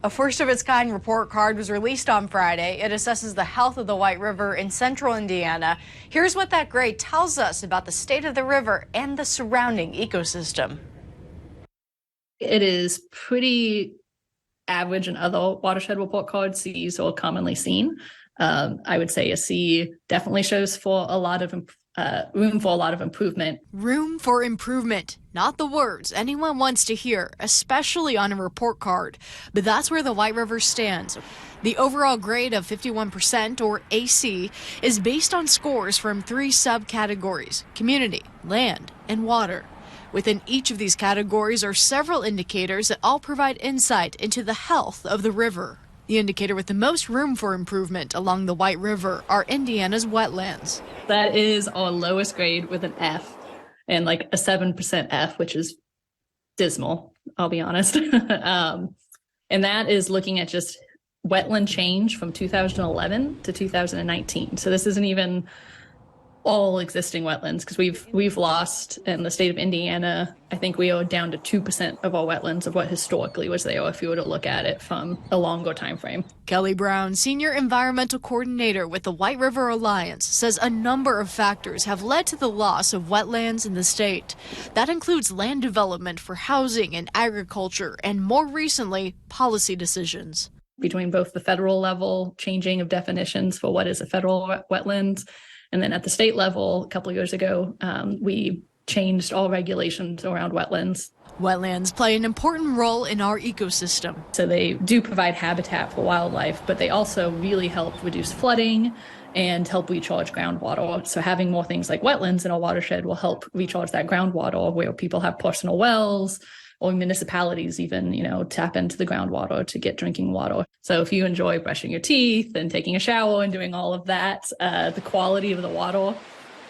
A first-of-its-kind report card was released on Friday. It assesses the health of the White River in central Indiana. Here's what that grade tells us about the state of the river and the surrounding ecosystem. It is pretty average in other watershed report cards. C's are commonly seen. I would say a C definitely shows for a lot of room for a lot of improvement. Room for improvement, not the words anyone wants to hear, especially on a report card. But that's where the White River stands. The overall grade of 51%, or AC, is based on scores from 3 subcategories: community, land, and water. Within each of these categories are several indicators that all provide insight into the health of the river. The indicator with the most room for improvement along the White River are Indiana's wetlands. That is our lowest grade with an F, and like a 7% F, which is dismal, I'll be honest. And that is looking at just wetland change from 2011 to 2019. So this isn't even all existing wetlands, because we've lost in the state of Indiana, I think we are down to 2% of our wetlands of what historically was there if you were to look at it from a longer time frame. Kelly Brown, Senior Environmental Coordinator with the White River Alliance, says a number of factors have led to the loss of wetlands in the state. That includes land development for housing and agriculture, and more recently, policy decisions. Between both the federal level changing of definitions for what is a federal wetland, and then at the state level, a couple of years ago, we changed all regulations around wetlands. Wetlands play an important role in our ecosystem. So they do provide habitat for wildlife, but they also really help reduce flooding and help recharge groundwater. So having more things like wetlands in a watershed will help recharge that groundwater, where people have personal wells, or municipalities even, tap into the groundwater to get drinking water. So if you enjoy brushing your teeth and taking a shower and doing all of that, the quality of the water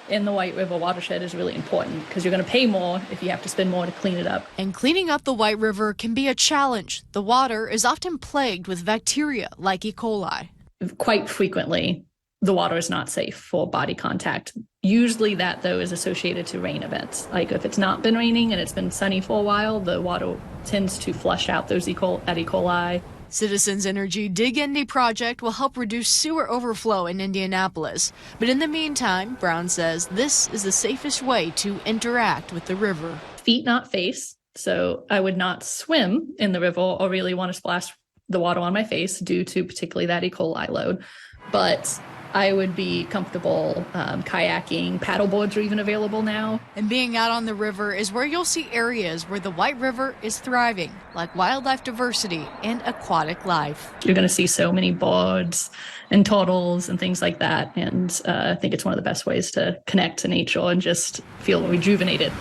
in the White River watershed is really important, because you're going to pay more if you have to spend more to clean it up. And cleaning up the White River can be a challenge. The water is often plagued with bacteria like E. coli. Quite frequently, the water is not safe for body contact. Usually that, though, is associated to rain events. Like if it's not been raining and it's been sunny for a while, the water tends to flush out those E. coli. Citizens Energy Dig Indy project will help reduce sewer overflow in Indianapolis. But in the meantime, Brown says this is the safest way to interact with the river. Feet, not face. So I would not swim in the river or really want to splash the water on my face due to particularly that E. coli load. But I would be comfortable kayaking. Paddleboards are even available now. And being out on the river is where you'll see areas where the White River is thriving, like wildlife diversity and aquatic life. You're going to see so many birds and turtles and things like that. And I think it's one of the best ways to connect to nature and just feel rejuvenated.